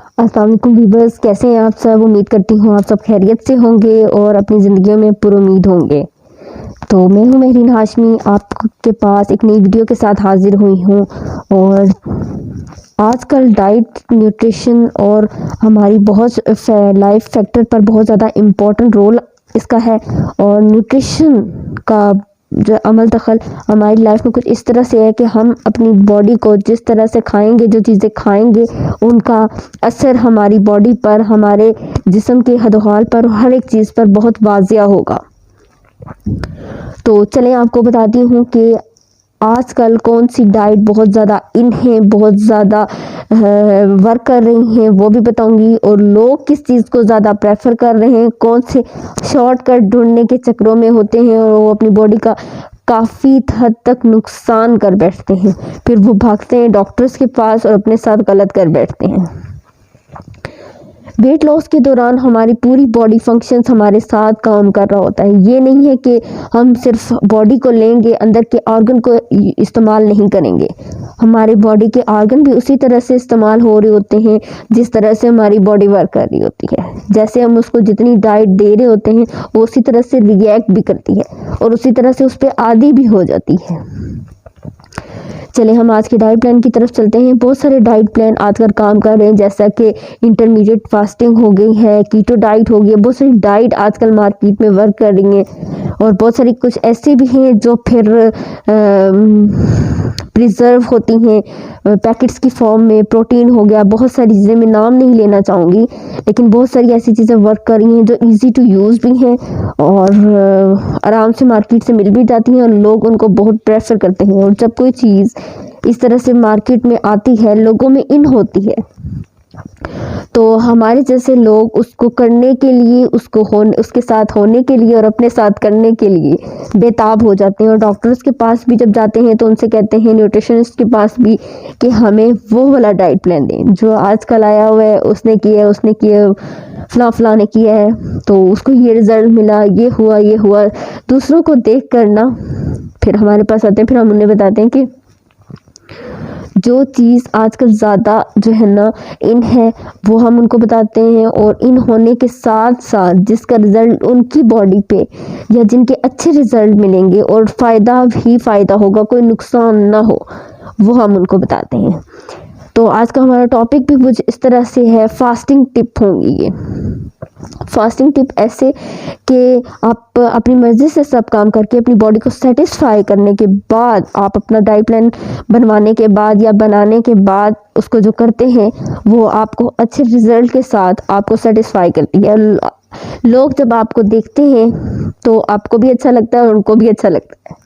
अस्सलाम वालेकुम व्यूअर्स, कैसे हैं आप सब। उम्मीद करती हूँ आप सब खैरियत से होंगे और अपनी ज़िंदगियों में पुरुमीद होंगे। तो मैं हूँ महरीन हाशमी, आपके पास एक नई वीडियो के साथ हाजिर हुई हूँ। और आजकल डाइट, न्यूट्रिशन और हमारी बहुत लाइफ फैक्टर पर बहुत ज़्यादा इम्पोर्टेंट रोल इसका है। और न्यूट्रिशन का जो अमल दखल हमारी लाइफ में कुछ इस तरह से है कि हम अपनी बॉडी को जिस तरह से खाएंगे, जो चीज़ें खाएंगे, उनका असर हमारी बॉडी पर, हमारे जिस्म के हदोहाल पर, हर एक चीज़ पर बहुत वाजिया होगा। तो चलें आपको बताती हूँ कि आजकल कौन सी डाइट बहुत ज़्यादा इन है, बहुत ज़्यादा वर्क कर रही हैं, वो भी बताऊंगी। और लोग किस चीज़ को ज़्यादा प्रेफर कर रहे हैं, कौन से शॉर्टकट ढूंढने के चक्रों में होते हैं और वो अपनी बॉडी का काफ़ी हद तक नुकसान कर बैठते हैं। फिर वो भागते हैं डॉक्टर्स के पास और अपने साथ गलत कर बैठते हैं। वेट लॉस के दौरान हमारी पूरी बॉडी फंक्शंस हमारे साथ काम कर रहा होता है। ये नहीं है कि हम सिर्फ बॉडी को लेंगे, अंदर के ऑर्गन को इस्तेमाल नहीं करेंगे। हमारे बॉडी के ऑर्गन भी उसी तरह से इस्तेमाल हो रहे होते हैं जिस तरह से हमारी बॉडी वर्क कर रही होती है। जैसे हम उसको जितनी डाइट दे रहे होते हैं वो उसी तरह से रिएक्ट भी करती है और उसी तरह से उस पर आदी भी हो जाती है। चले हम आज के डाइट प्लान की तरफ चलते हैं। बहुत सारे डाइट प्लान आजकल काम कर रहे हैं, जैसा कि इंटरमीडिएट फास्टिंग हो गई है, कीटो डाइट हो गई है। बहुत सारी डाइट आजकल मार्केट में वर्क कर रही हैं और बहुत सारी कुछ ऐसे भी हैं जो फिर प्रिजर्व होती हैं पैकेट्स की फॉर्म में। प्रोटीन हो गया, बहुत सारी चीज़ें, मैं नाम नहीं लेना चाहूँगी, लेकिन बहुत सारी ऐसी चीज़ें वर्क कर रही हैं जो इजी टू यूज़ भी हैं और आराम से मार्केट से मिल भी जाती हैं और लोग उनको बहुत प्रेफर करते हैं। और जब कोई चीज़ इस तरह से मार्केट में आती है, लोगों में इन होती है, तो हमारे जैसे लोग उसको करने के लिए, उसके साथ होने के लिए और अपने साथ करने के लिए बेताब हो जाते हैं। और डॉक्टर्स के पास भी जब जाते हैं तो उनसे कहते हैं, न्यूट्रिशनिस्ट के पास भी, कि हमें वो वाला डाइट प्लान दें जो आजकल आया हुआ है, उसने किया फला ने किया है, तो उसको ये रिजल्ट मिला, ये हुआ। दूसरों को देख कर ना फिर हमारे पास आते हैं, फिर हम उन्हें बताते हैं कि जो चीज़ आजकल ज़्यादा जो है ना इन है, वो हम उनको बताते हैं। और इन होने के साथ साथ जिसका रिज़ल्ट उनकी बॉडी पे या जिनके अच्छे रिज़ल्ट मिलेंगे और फ़ायदा ही फ़ायदा होगा, कोई नुकसान ना हो, वो हम उनको बताते हैं। तो आज का हमारा टॉपिक भी कुछ इस तरह से है, फास्टिंग टिप होंगी ये। फास्टिंग टिप ऐसे कि आप अपनी मर्ज़ी से सब काम करके अपनी बॉडी को सेटिस्फाई करने के बाद, आप अपना डाइट प्लान बनवाने के बाद या बनाने के बाद उसको जो करते हैं वो आपको अच्छे रिजल्ट के साथ आपको सेटिस्फाई करती है। लोग जब आपको देखते हैं तो आपको भी अच्छा लगता है और उनको भी अच्छा लगता है।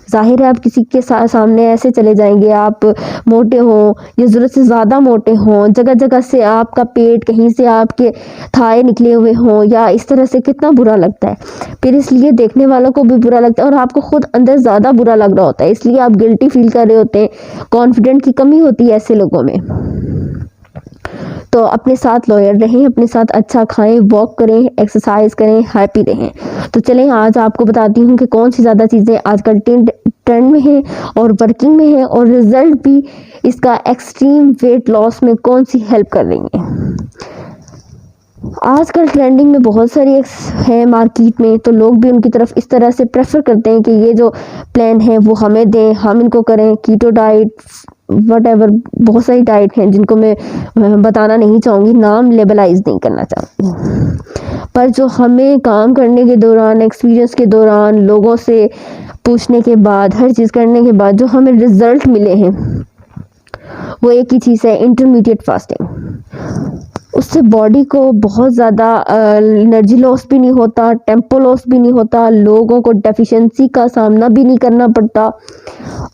जाहिर है आप किसी के सामने ऐसे चले जाएंगे, आप मोटे हों या ज़रूरत से ज़्यादा मोटे हों, जगह जगह से आपका पेट, कहीं से आपके थाए निकले हुए हों, या इस तरह से, कितना बुरा लगता है। फिर इसलिए देखने वालों को भी बुरा लगता है और आपको खुद अंदर ज़्यादा बुरा लग रहा होता है, इसलिए आप गिल्टी फील कर रहे होते हैं। कॉन्फिडेंट की कमी होती है ऐसे लोगों में। तो अपने साथ लॉयल रहें, अपने साथ अच्छा खाएं, वॉक करें, एक्सरसाइज करें, हैप्पी रहें। तो चलें आज आपको बताती हूँ कि कौन सी ज़्यादा चीज़ें आजकल ट्रेंड में हैं और वर्किंग में हैं और रिजल्ट भी इसका एक्सट्रीम वेट लॉस में कौन सी हेल्प कर रही हैं। आजकल ट्रेंडिंग में बहुत सारी है मार्केट में, तो लोग भी उनकी तरफ इस तरह से प्रेफर करते हैं कि ये जो प्लान है वो हमें दें, हम इनको करें। कीटो डाइट, वट बहुत सारी डाइट हैं जिनको मैं बताना नहीं चाहूँगी, नाम लेबलाइज नहीं करना चाहूँगी, पर जो हमें काम करने के दौरान, एक्सपीरियंस के दौरान, लोगों से पूछने के बाद, हर चीज़ करने के बाद जो हमें रिजल्ट मिले हैं वो एक ही चीज़ है, इंटरमीडिएट फास्टिंग। उससे बॉडी को बहुत ज़्यादा एनर्जी लॉस भी नहीं होता, टेम्पो लॉस भी नहीं होता, लोगों को डेफिशिएंसी का सामना भी नहीं करना पड़ता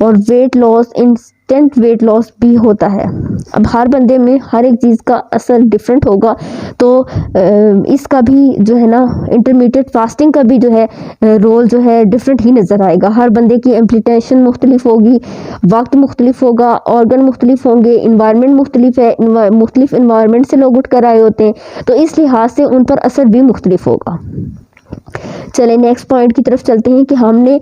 और weight loss, instant weight loss भी होता है। अब हर बंदे में हर एक चीज़ का असर डिफरेंट होगा, तो इसका भी जो है ना, इंटरमीडिएट फास्टिंग का भी जो है रोल जो है डिफरेंट ही नज़र आएगा। हर बंदे की इम्प्लीटेशन मुख्तलिफ होगी, वक्त मुख्तलिफ होगा, ऑर्गन मुख्तलिफ होंगे, इन्वायरमेंट मुख्तलिफ है, मुख्तलिफ इन्वायरमेंट से लोग उठ कर आए होते हैं, तो इस लिहाज से उन पर असर भी मुख्तलिफ होगा। चले नेक्स्ट पॉइंट की तरफ चलते हैं कि हमने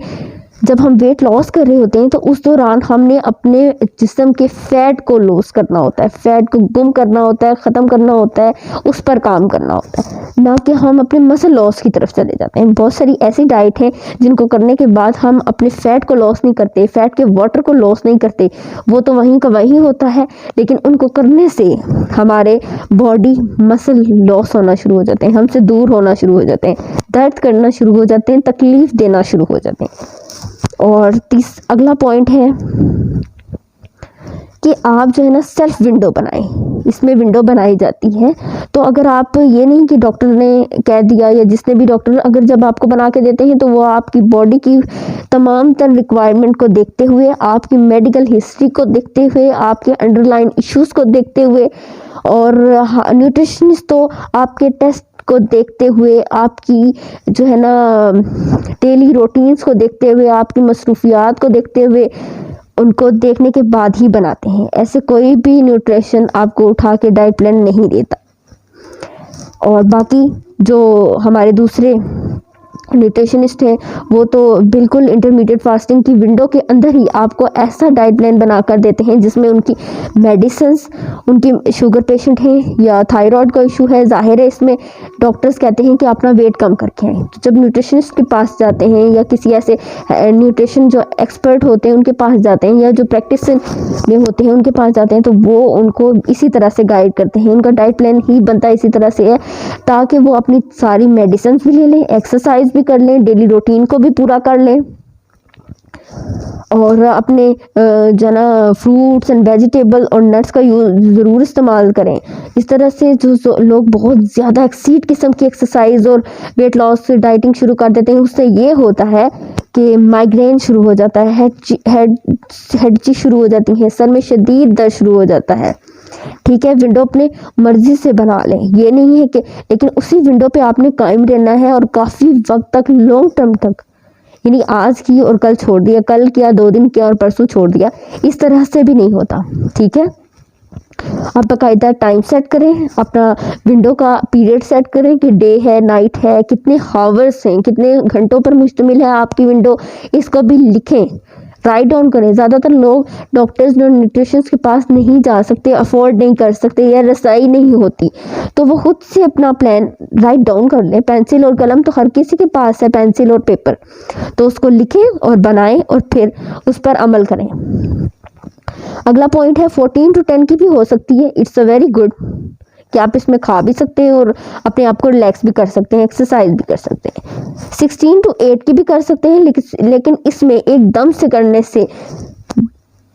जब हम वेट लॉस कर रहे होते हैं तो उस दौरान हमने अपने जिस्म के फैट को लॉस करना होता है, फैट को गुम करना होता है, ख़त्म करना होता है, उस पर काम करना होता है, ना कि हम अपने मसल लॉस की तरफ चले जाते हैं। बहुत सारी ऐसी डाइट हैं जिनको करने के बाद हम अपने फैट को लॉस नहीं करते, फैट के वाटर को लॉस नहीं करते, वो तो वहीं का वहीं होता है, लेकिन उनको करने से हमारे बॉडी मसल लॉस होना शुरू हो जाते हैं, हमसे दूर होना शुरू हो जाते हैं, दर्द करना शुरू हो जाते हैं, तकलीफ देना शुरू हो जाते हैं। और अगला पॉइंट है कि आप जो है ना सेल्फ विंडो बनाएं। इसमें विंडो बनाई जाती है, तो अगर आप ये नहीं कि डॉक्टर ने कह दिया या जिसने भी डॉक्टर अगर जब आपको बना के देते हैं तो वो आपकी बॉडी की तमाम तर रिक्वायरमेंट को देखते हुए, आपकी मेडिकल हिस्ट्री को देखते हुए, आपके अंडरलाइन इश्यूज को देखते हुए, और न्यूट्रिशनिस्ट तो आपके टेस्ट को देखते हुए, आपकी जो है ना डेली रूटीन्स को देखते हुए, आपकी मसरूफियात को देखते हुए, उनको देखने के बाद ही बनाते हैं। ऐसे कोई भी न्यूट्रिशन आपको उठा के डाइट प्लान नहीं देता। और बाकी जो हमारे दूसरे न्यूट्रिशनिस्ट हैं वो तो बिल्कुल इंटरमीडिएट फास्टिंग की विंडो के अंदर ही आपको ऐसा डाइट प्लान बना कर देते हैं जिसमें उनकी मेडिसिन्स, उनकी शुगर पेशेंट हैं या थायराइड का इशू है, जाहिर है इसमें डॉक्टर्स कहते हैं कि अपना वेट कम करके आएँ। तो जब न्यूट्रिशनिस्ट के पास जाते हैं या किसी ऐसे न्यूट्रिशन जो एक्सपर्ट होते हैं उनके पास जाते हैं या जो प्रैक्टिस में होते हैं उनके पास जाते हैं, तो वो उनको इसी तरह से गाइड करते हैं। उनका डाइट प्लान ही बनता है इसी तरह से है ताकि वो अपनी सारी मेडिसिन भी ले लें, एक्सरसाइज भी कर लें, डेली रूटीन को भी पूरा कर लें, और अपने जो ना फ्रूट्स एंड वेजिटेबल और नट्स का ज़रूर इस्तेमाल करें। इस तरह से जो लोग बहुत ज़्यादा एक्सीड किस्म की एक्सरसाइज और वेट लॉस से डाइटिंग शुरू कर देते हैं, उससे ये होता है कि माइग्रेन शुरू हो जाता है, हेडची शुरू हो जाती है, सर में शदीद दर्द शुरू हो जाता है। ठीक है, विंडो अपने मर्जी से बना लें, ये नहीं है कि, लेकिन उसी विंडो पे आपने कायम रहना है और काफ़ी वक्त तक, लॉन्ग टर्म तक, यानी आज की और कल छोड़ दिया, कल किया 2 दिन किया और परसों छोड़ दिया, इस तरह से भी नहीं होता। ठीक है, आप बाकायदा टाइम सेट करें, अपना विंडो का पीरियड सेट करें कि डे है, नाइट है, कितने हावर्स हैं, कितने घंटों पर मुश्तमिल है आपकी विंडो, इसको भी लिखें, राइट डाउन करें। ज़्यादातर लोग डॉक्टर्स और न्यूट्रिशंस के पास नहीं जा सकते, अफोर्ड नहीं कर सकते या रसाई नहीं होती, तो वो खुद से अपना प्लान राइट डाउन कर लें। पेंसिल और कलम तो हर किसी के पास है, पेंसिल और पेपर, तो उसको लिखें और बनाएं और फिर उस पर अमल करें। अगला पॉइंट है 14 to 10 की भी हो सकती है, इट्स अ वेरी गुड, कि आप इसमें खा भी सकते हैं और अपने आप को रिलैक्स भी कर सकते हैं, एक्सरसाइज भी कर सकते हैं। 16 to 8 की भी कर सकते हैं, लेकिन इसमें एकदम से करने से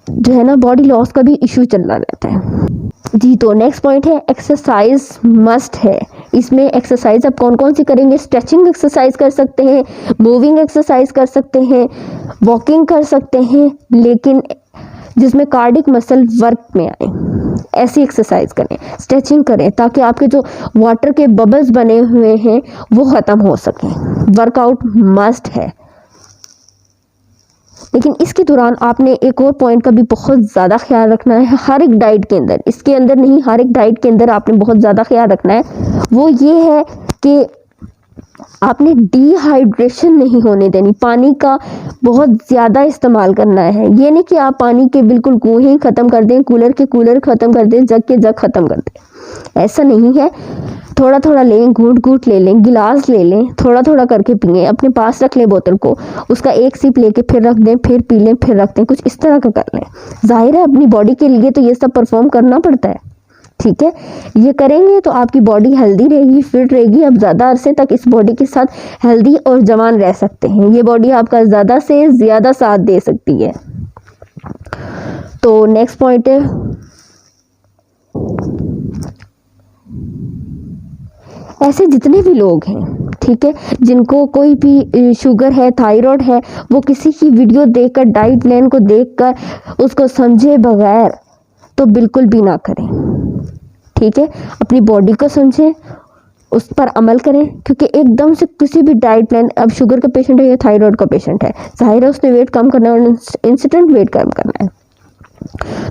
जो है ना बॉडी लॉस का भी इशू चल रहा रहता है जी। तो नेक्स्ट पॉइंट है एक्सरसाइज मस्ट है। इसमें एक्सरसाइज आप कौन कौन सी करेंगे? स्ट्रेचिंग एक्सरसाइज कर सकते हैं, मूविंग एक्सरसाइज कर सकते हैं, वॉकिंग कर सकते हैं, लेकिन जिसमें कार्डिक मसल वर्क में आए, ऐसी एक्सरसाइज करें, स्ट्रेचिंग करें, ताकि आपके जो वाटर के बबल्स बने हुए हैं वो ख़त्म हो सकें। वर्कआउट मस्ट है, लेकिन इसके दौरान आपने एक और पॉइंट का भी बहुत ज़्यादा ख्याल रखना है। हर एक डाइट के अंदर, इसके अंदर नहीं, हर एक डाइट के अंदर आपने बहुत ज़्यादा ख्याल रखना है। वो ये है कि आपने डिहाइड्रेशन नहीं होने देनी, पानी का बहुत ज़्यादा इस्तेमाल करना है। ये नहीं कि आप पानी के बिल्कुल कुएं ही ख़त्म कर दें, कूलर के कूलर ख़त्म कर दें, जग के जग ख़त्म कर दें, ऐसा नहीं है। थोड़ा थोड़ा लें, घूट घूट ले लें, गिलास ले लें, थोड़ा थोड़ा करके पिए, अपने पास रख लें बोतल को, उसका एक सिप लेके फिर रख दें, फिर पी लें, फिर रख दें, कुछ इस तरह का कर लें। जाहिर है अपनी बॉडी के लिए तो ये सब परफॉर्म करना पड़ता है। ठीक है, ये करेंगे तो आपकी बॉडी हेल्दी रहेगी, फिट रहेगी, आप ज़्यादा अरसे तक इस बॉडी के साथ हेल्दी और जवान रह सकते हैं। ये बॉडी आपका ज़्यादा से ज़्यादा साथ दे सकती है। तो नेक्स्ट पॉइंट है ऐसे जितने भी लोग हैं, ठीक है, जिनको कोई भी शुगर है, थायराइड है, वो किसी की वीडियो देखकर, डाइट प्लान को देखकर उसको समझे बगैर तो बिल्कुल भी ना करें। ठीक है, अपनी बॉडी को समझें, उस पर अमल करें, क्योंकि एकदम से किसी भी डाइट प्लान, अब शुगर का पेशेंट है या थायराइड का पेशेंट है, जाहिर है उसने वेट कम करना है और इंस्टेंट वेट कम करना है,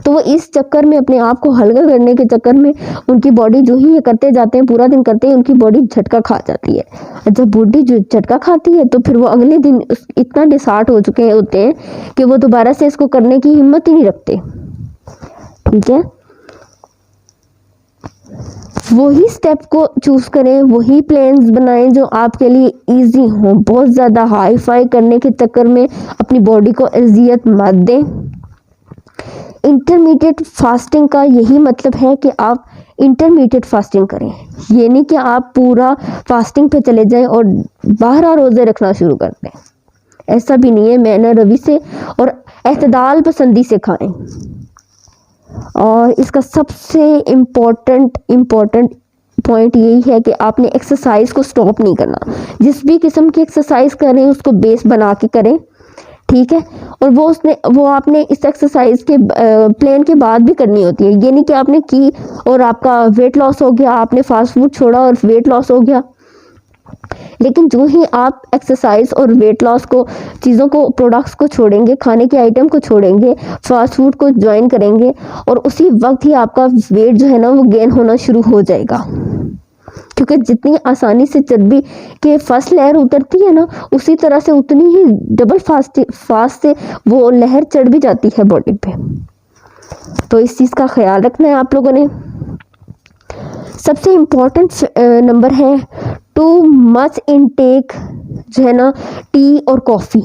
तो वो इस चक्कर में अपने आप को हल्का करने के चक्कर में उनकी बॉडी जो ही ये करते जाते हैं, पूरा दिन करते हैं, उनकी बॉडी झटका खा जाती है। और जब बॉडी जो झटका खाती है तो फिर वो अगले दिन इतना डिसहार्ट हो चुके होते हैं कि वो दोबारा से इसको करने की हिम्मत ही नहीं रखते। ठीक है, वही स्टेप को चूज करें, वही प्लान्स बनाएं जो आपके लिए इजी हो। बहुत ज़्यादा हाई फाई करने के चक्कर में अपनी बॉडी को अजियत मत दें। इंटरमीडिएट फास्टिंग का यही मतलब है कि आप इंटरमीडिएट फास्टिंग करें। ये नहीं कि आप पूरा फास्टिंग पे चले जाएं और 12 रोज़े रखना शुरू कर दें, ऐसा भी नहीं है। मैंने रवि से और एतदाल पसंदी से खाएं। और इसका सबसे इम्पोर्टेंट पॉइंट यही है कि आपने एक्सरसाइज को स्टॉप नहीं करना। जिस भी किस्म की एक्सरसाइज करें उसको बेस बना के करें, ठीक है। और वो आपने इस एक्सरसाइज के प्लान के बाद भी करनी होती है। ये नहीं कि आपने की और आपका वेट लॉस हो गया, आपने फास्ट फूड छोड़ा और वेट लॉस हो गया। लेकिन जो ही आप एक्सरसाइज और वेट लॉस को चीज़ों को, प्रोडक्ट्स को छोड़ेंगे, खाने के आइटम को छोड़ेंगे, फास्ट फूड को ज्वाइन करेंगे, और उसी वक्त ही आपका वेट जो है ना वो गेन होना शुरू हो जाएगा। क्योंकि जितनी आसानी से चर्बी के फर्स्ट लेयर उतरती है ना, उसी तरह से उतनी ही डबल फास्ट से वो लहर चढ़ भी जाती है बॉडी पे। तो इस चीज़ का ख्याल रखना है आप लोगों ने। सबसे इम्पोर्टेंट नंबर है टू मच इनटेक जो है ना टी और कॉफ़ी।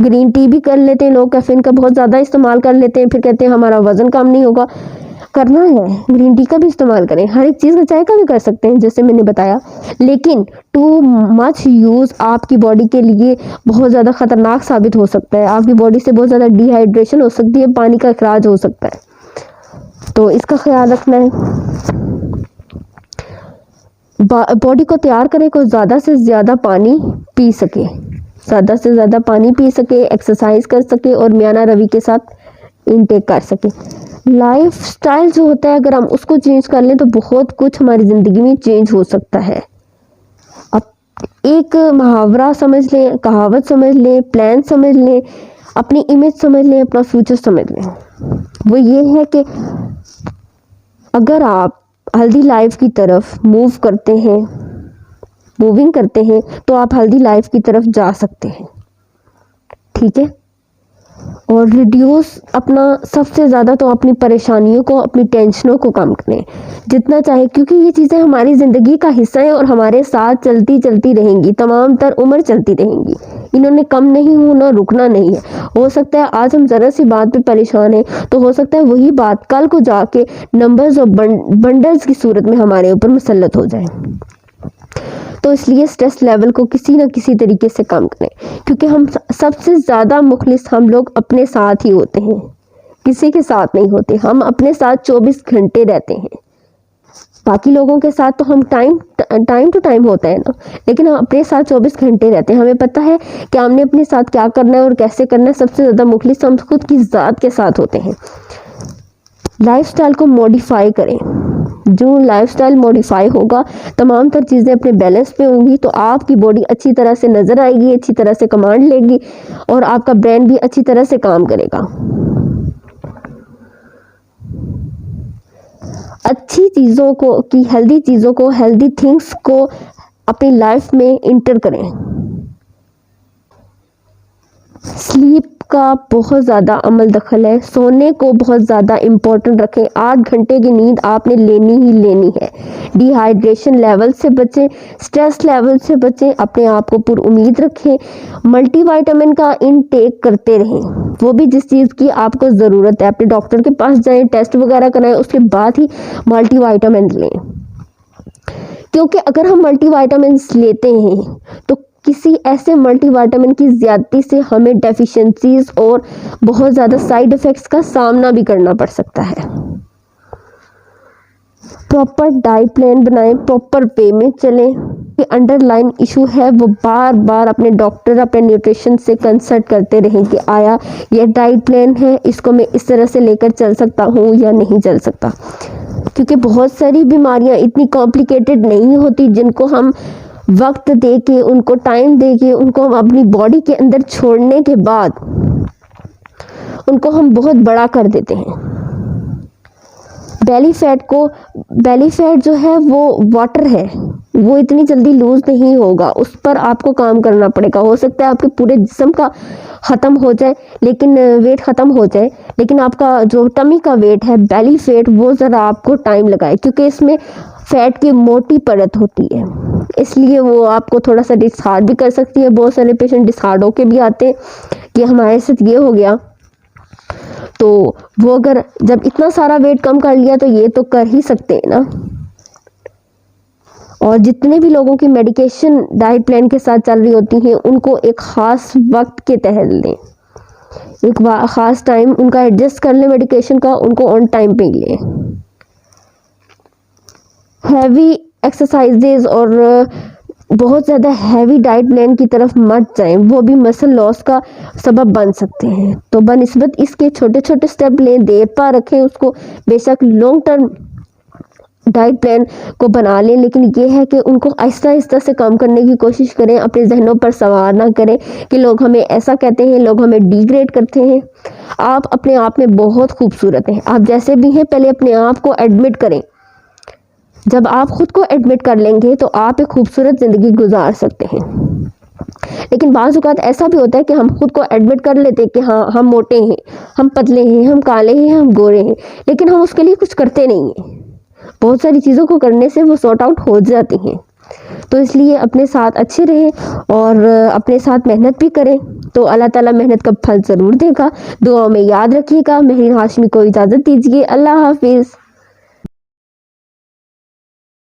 ग्रीन टी भी कर लेते हैं लोग, कैफीन का बहुत ज़्यादा इस्तेमाल कर लेते हैं, फिर कहते हैं हमारा वज़न कम नहीं होगा। करना है, ग्रीन टी का भी इस्तेमाल करें, हर एक चीज़ का, चाय का भी कर सकते हैं जैसे मैंने बताया। लेकिन टू मच यूज़ आपकी बॉडी के लिए बहुत ज़्यादा ख़तरनाक साबित हो सकता है। आपकी बॉडी से बहुत ज़्यादा डिहाइड्रेशन हो सकती है, पानी का अखराज हो सकता है। तो इसका ख्याल रखना है। बॉडी को तैयार करें को ज़्यादा से ज़्यादा पानी पी सके, ज़्यादा से ज़्यादा पानी पी सके, एक्सरसाइज कर सके और मियाना रवि के साथ इनटेक कर सके। लाइफ स्टाइल जो होता है अगर हम उसको चेंज कर लें तो बहुत कुछ हमारी ज़िंदगी में चेंज हो सकता है। अब एक मुहावरा समझ लें, कहावत समझ लें, प्लान समझ लें, अपनी इमेज समझ लें, अपना फ्यूचर समझ लें। वो ये है कि अगर आप हेल्दी लाइफ की तरफ मूविंग करते हैं तो आप हेल्दी लाइफ की तरफ जा सकते हैं, ठीक है। और रिड्यूस अपना सबसे ज़्यादा तो अपनी परेशानियों को, अपनी टेंशनों को कम करें जितना चाहे, क्योंकि ये चीज़ें हमारी ज़िंदगी का हिस्सा है और हमारे साथ चलती रहेंगी, तमाम तर उम्र चलती रहेंगी। इन्होंने कम नहीं होना, रुकना नहीं है। हो सकता है आज हम ज़रा सी बात पे परेशान हैं तो हो सकता है वही बात कल को जाके नंबर्स और बंडल्स की सूरत में हमारे ऊपर मुसल्लत हो जाए। तो इसलिए स्ट्रेस लेवल को किसी न किसी तरीके से कम करें, क्योंकि हम सबसे ज़्यादा मुखलिस हम लोग अपने साथ ही होते हैं, किसी के साथ नहीं होते। हम अपने साथ 24 घंटे रहते हैं। बाकी लोगों के साथ तो हम टाइम टू टाइम होता है ना, लेकिन हम अपने साथ 24 घंटे रहते हैं। हमें पता है कि हमने अपने साथ क्या करना है और कैसे करना है। सबसे ज़्यादा मुखलिस हम खुद की ज़ात के साथ होते हैं। लाइफस्टाइल को मॉडिफाई करें। जो लाइफस्टाइल मॉडिफाई होगा, तमाम तर चीज़ें अपने बैलेंस पे होंगी तो आपकी बॉडी अच्छी तरह से नज़र आएगी, अच्छी तरह से कमांड लेगी और आपका ब्रेन भी अच्छी तरह से काम करेगा। अच्छी चीज़ों को हेल्दी चीज़ों को, हेल्दी थिंग्स को अपनी लाइफ में इंटर करें। स्लीप का बहुत ज़्यादा अमल दखल है। सोने को बहुत ज़्यादा इम्पोर्टेंट रखें। 8 घंटे की नींद आपने लेनी ही लेनी है। डिहाइड्रेशन लेवल से बचें, स्ट्रेस लेवल से बचें, अपने आप को पुरुमीद रखें। मल्टीविटामिन का इनटेक करते रहें, वो भी जिस चीज़ की आपको ज़रूरत है। अपने डॉक्टर के पास जाएं, टेस्ट वगैरह कराएं, उसके बाद ही मल्टीविटामिन लें। क्योंकि अगर हम मल्टीविटामिन लेते हैं तो किसी ऐसे मल्टीविटामिन की ज़्यादती से हमें डेफिशिएंसीज और बहुत ज़्यादा साइड इफ़ेक्ट्स का सामना भी करना पड़ सकता है। प्रॉपर डाइट प्लान बनाएं, प्रॉपर वे में चलें। ये अंडरलाइन इशू है वो बार बार अपने डॉक्टर, अपने न्यूट्रिशन से कंसल्ट करते रहें कि आया ये डाइट प्लान है, इसको मैं इस तरह से लेकर चल सकता हूँ या नहीं चल सकता। क्योंकि बहुत सारी बीमारियाँ इतनी कॉम्प्लिकेटेड नहीं होती जिनको हम वक्त दे के, उनको टाइम दे के, उनको हम अपनी बॉडी के अंदर छोड़ने के बाद उनको हम बहुत बड़ा कर देते हैं। बेली फैट जो है वो वाटर है, वो इतनी जल्दी लूज नहीं होगा, उस पर आपको काम करना पड़ेगा। हो सकता है आपके पूरे जिस्म का ख़त्म हो जाए, लेकिन वेट ख़त्म हो जाए, लेकिन आपका जो टमी का वेट है, बेली फैट, वो ज़रा आपको टाइम लगाए, क्योंकि इसमें फैट की मोटी परत होती है, इसलिए वो आपको थोड़ा सा डिसहार्ड भी कर सकती है। बहुत सारे पेशेंट डिसहार्ड होके भी आते हैं कि हमारे साथ ये हो गया। तो वो अगर जब इतना सारा वेट कम कर लिया तो ये तो कर ही सकते हैं ना। और जितने भी लोगों की मेडिकेशन डाइट प्लान के साथ चल रही होती हैं, उनको एक ख़ास वक्त के तहत लें, एक ख़ास टाइम उनका एडजस्ट कर लें मेडिकेशन का, उनको ऑन टाइम पे लें। हैवी एक्सरसाइजेज और बहुत ज़्यादा हैवी डाइट प्लान की तरफ मत जाएं, वो भी मसल लॉस का सबब बन सकते हैं। तो बनिस्बत इसके छोटे छोटे स्टेप लें, देर पा रखें उसको। बेशक लॉन्ग टर्म डाइट प्लान को बना लें, लेकिन ये है कि उनको आहिस्ता आहिस्ता से कम करने की कोशिश करें। अपने जहनों पर सवार ना करें कि लोग हमें ऐसा कहते हैं, लोग हमें डिग्रेड करते हैं। आप अपने आप में बहुत खूबसूरत हैं, आप जैसे भी हैं, पहले अपने आप को एडमिट करें। जब आप खुद को एडमिट कर लेंगे तो आप एक खूबसूरत ज़िंदगी गुजार सकते हैं। लेकिन बाज़ औक़ात ऐसा भी होता है कि हम खुद को एडमिट कर लेते हैं कि हाँ, हम मोटे हैं, हम पतले हैं, हम काले हैं, हम गोरे हैं, लेकिन हम उसके लिए कुछ करते नहीं हैं। बहुत सारी चीज़ों को करने से वो सॉर्ट आउट हो जाती हैं। तो इसलिए अपने साथ अच्छे रहें और अपने साथ मेहनत भी करें, तो अल्लाह ताला मेहनत का फल ज़रूर देगा। दुआ में याद रखिएगा। महरीन हाशमी को इजाज़त दीजिए। अल्लाह हाफिज़।